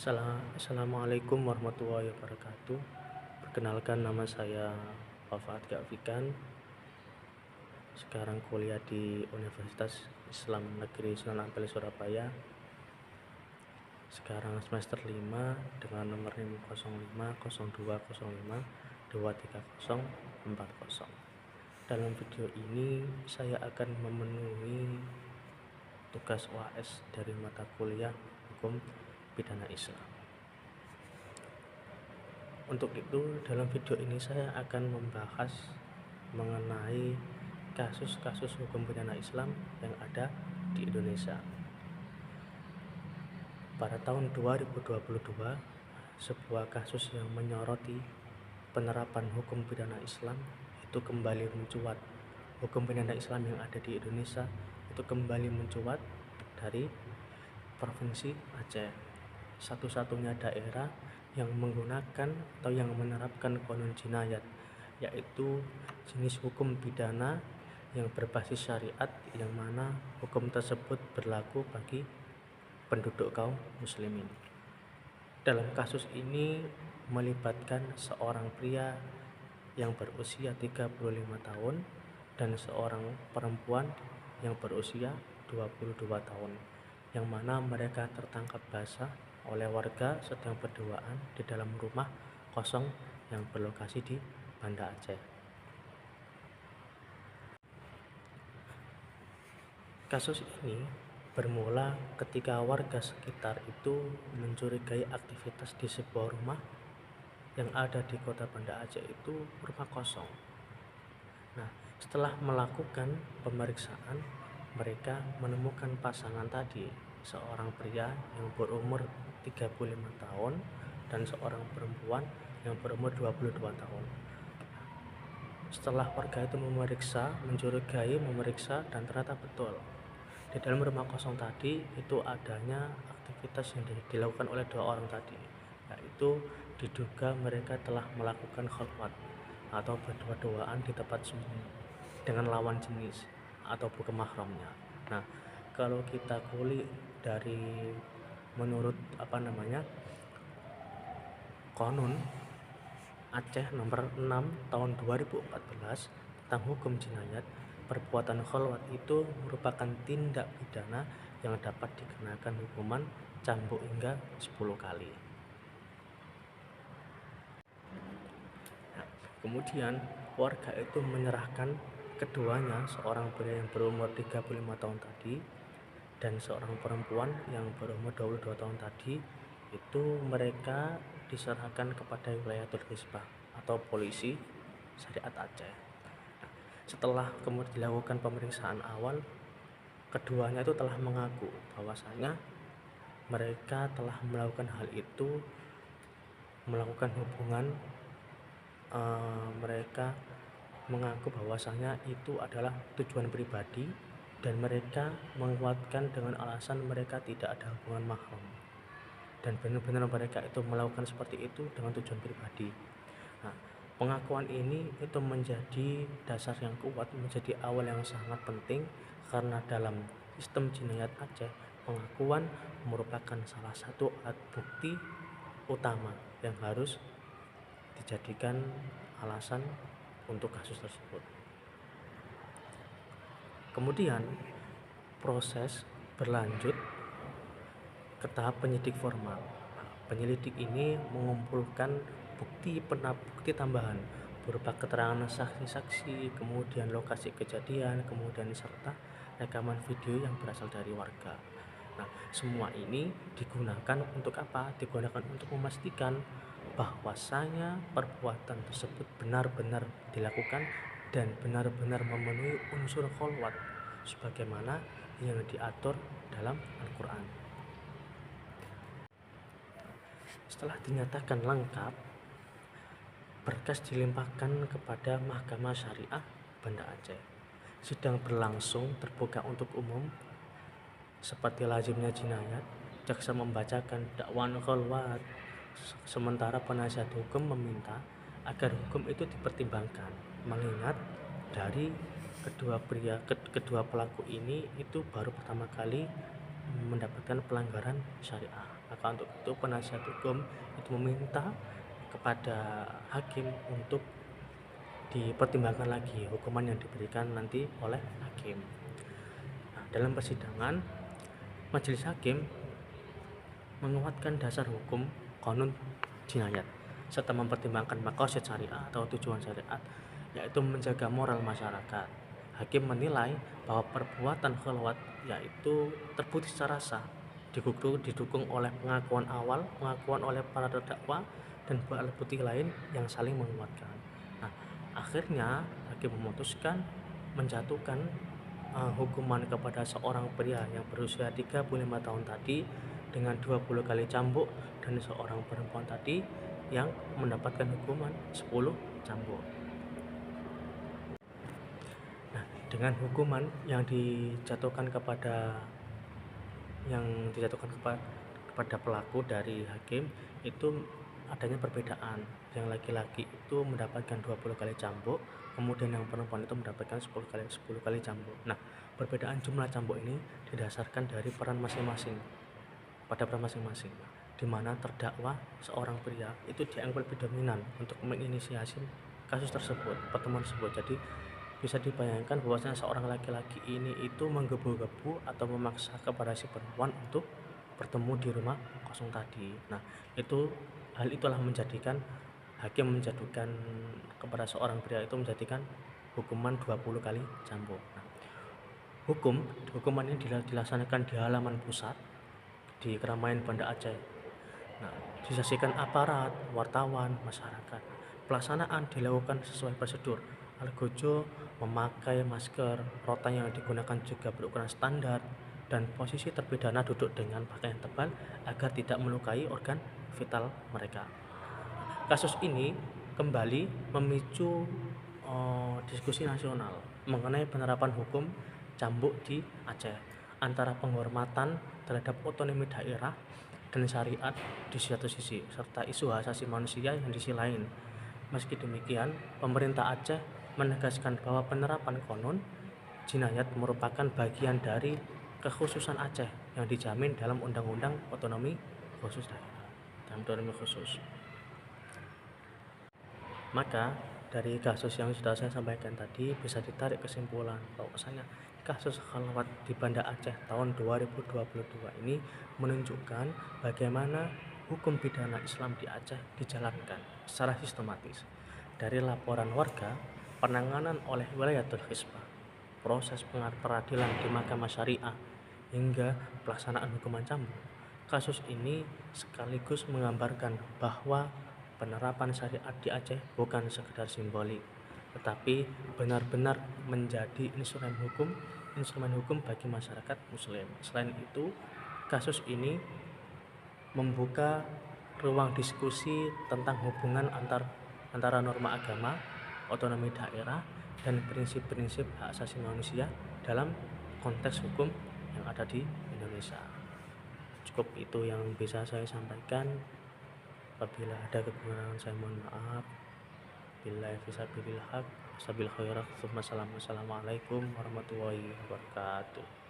Assalamualaikum warahmatullahi wabarakatuh. Perkenalkan, nama saya Wafat Gafikan. Sekarang kuliah di Universitas Islam Negeri Sunan Ampel, Surabaya. Sekarang semester 5 dengan nomor NIM 0502052340. Dalam video ini saya akan memenuhi tugas UAS dari mata kuliah Hukum Pidana Islam. Untuk itu, dalam video ini saya akan membahas mengenai kasus-kasus hukum pidana Islam yang ada di Indonesia. Pada tahun 2022, sebuah kasus yang menyoroti penerapan hukum pidana Islam itu kembali mencuat. Hukum pidana Islam yang ada di Indonesia itu kembali mencuat dari Provinsi Aceh, satu-satunya daerah yang menggunakan atau yang menerapkan Qonun Jinayat, yaitu jenis hukum pidana yang berbasis syariat, yang mana hukum tersebut berlaku bagi penduduk kaum muslimin. Dalam kasus ini melibatkan seorang pria yang berusia 35 tahun dan seorang perempuan yang berusia 22 tahun, yang mana mereka tertangkap basah oleh warga sedang berduaan di dalam rumah kosong yang berlokasi di Banda Aceh. Kasus ini bermula ketika warga sekitar itu mencurigai aktivitas di sebuah rumah yang ada di kota Banda Aceh itu rumah kosong. Nah, setelah melakukan pemeriksaan, mereka menemukan pasangan tadi, seorang pria yang berumur 35 tahun dan seorang perempuan yang berumur 22 tahun. Setelah warga itu memeriksa dan ternyata betul di dalam rumah kosong tadi itu adanya aktivitas yang dilakukan oleh dua orang tadi, yaitu diduga mereka telah melakukan khalwat atau berdua-duaan di tempat sunyi dengan lawan jenis atau bukan mahramnya. Nah, kalau kita kulik dari menurut Qonun Aceh nomor 6 tahun 2014 tentang hukum jinayat, perbuatan khalwat itu merupakan tindak pidana yang dapat dikenakan hukuman cambuk hingga 10 kali. Nah, kemudian warga itu menyerahkan keduanya, seorang pria yang berumur 35 tahun tadi dan seorang perempuan yang berumur 22 tahun tadi, itu mereka diserahkan kepada Wilayatul Hisbah atau polisi syariat Aceh. Setelah kemudian dilakukan pemeriksaan awal, keduanya itu telah mengaku bahwasanya mereka telah melakukan hal itu, melakukan hubungan. Mereka mengaku bahwasanya itu adalah tujuan pribadi dan mereka menguatkan dengan alasan mereka tidak ada hubungan mahram, dan benar-benar mereka itu melakukan seperti itu dengan tujuan pribadi. Nah, pengakuan ini itu menjadi dasar yang kuat, menjadi awal yang sangat penting, karena dalam sistem jinayat Aceh, pengakuan merupakan salah satu alat bukti utama yang harus dijadikan alasan untuk kasus tersebut. Kemudian proses berlanjut ke tahap penyidik formal. Penyelidik ini mengumpulkan bukti tambahan berupa keterangan saksi-saksi, kemudian lokasi kejadian, kemudian serta rekaman video yang berasal dari warga. Nah, semua ini digunakan untuk apa? Digunakan untuk memastikan bahwasanya perbuatan tersebut benar-benar dilakukan dan benar-benar memenuhi unsur khalwat sebagaimana yang diatur dalam Al-Quran. Setelah dinyatakan lengkap, berkas dilimpahkan kepada Mahkamah Syariah Banda Aceh. Sidang berlangsung terbuka untuk umum. Seperti lazimnya jinayat, jaksa membacakan dakwaan khalwat, sementara penasihat hukum meminta agar hukum itu dipertimbangkan, mengingat dari kedua pelaku ini itu baru pertama kali mendapatkan pelanggaran syariah. Maka untuk itu penasihat hukum itu meminta kepada hakim untuk dipertimbangkan lagi hukuman yang diberikan nanti oleh hakim. Nah, dalam persidangan, majelis hakim menguatkan dasar hukum kanun jinayat serta mempertimbangkan maqasid syariah atau tujuan syariat, yaitu menjaga moral masyarakat. Hakim menilai bahwa perbuatan khalwat yaitu terbukti secara sah, didukung oleh pengakuan awal, pengakuan oleh para terdakwa, dan alat bukti lain yang saling menguatkan. Nah, akhirnya hakim memutuskan menjatuhkan hukuman kepada seorang pria yang berusia 35 tahun tadi dengan 20 kali cambuk, dan seorang perempuan tadi yang mendapatkan hukuman 10 cambuk. Nah, dengan hukuman yang dijatuhkan kepada kepada pelaku dari hakim itu adanya perbedaan. Yang laki-laki itu mendapatkan 20 kali cambuk, kemudian yang perempuan itu mendapatkan 10 kali cambuk. Nah, perbedaan jumlah cambuk ini didasarkan dari peran masing-masing, di mana terdakwa seorang pria itu dianggap lebih dominan untuk menginisiasi kasus tersebut, pertemuan tersebut. Jadi bisa dibayangkan bahwasanya seorang laki-laki ini itu menggebu-gebu atau memaksa kepada si perempuan untuk bertemu di rumah kosong tadi. Nah, hal itulah menjadikan hakim menjatuhkan kepada seorang pria itu menjadikan hukuman 20 kali cambuk. Nah, hukuman ini dilaksanakan di halaman pusat di keramaian Banda Aceh. Nah, disaksikan aparat, wartawan, masyarakat. Pelaksanaan dilakukan sesuai prosedur. Algojo memakai masker, rotan yang digunakan juga berukuran standar, dan posisi terpidana duduk dengan pakaian tebal agar tidak melukai organ vital mereka. Kasus ini kembali memicu diskusi nasional mengenai penerapan hukum cambuk di Aceh, antara penghormatan terhadap otonomi daerah dan syariat di satu sisi, serta isu hak asasi manusia yang di sisi lain. Meski demikian, pemerintah Aceh menegaskan bahwa penerapan kanun jinayat merupakan bagian dari kekhususan Aceh yang dijamin dalam Undang-Undang Otonomi Khusus Daerah dan Otonomi Khusus. Maka dari kasus yang sudah saya sampaikan tadi bisa ditarik kesimpulan bahwasanya kasus khalwat di Banda Aceh tahun 2022 ini menunjukkan bagaimana hukum pidana Islam di Aceh dijalankan secara sistematis. Dari laporan warga, penanganan oleh Wilayatul Hisbah, proses peradilan di Mahkamah Syariah, hingga pelaksanaan hukuman cambuk. Kasus ini sekaligus menggambarkan bahwa penerapan syariat di Aceh bukan sekedar simbolik, tetapi benar-benar menjadi instrumen hukum bagi masyarakat muslim. Selain itu, kasus ini membuka ruang diskusi tentang hubungan antara norma agama, otonomi daerah, dan prinsip-prinsip hak asasi manusia dalam konteks hukum yang ada di Indonesia. Cukup itu yang bisa saya sampaikan. Apabila ada kekurangan saya mohon maaf. Billahi fisabilil haq, wasabil khairat. Wassalamualaikum warahmatullahi wabarakatuh.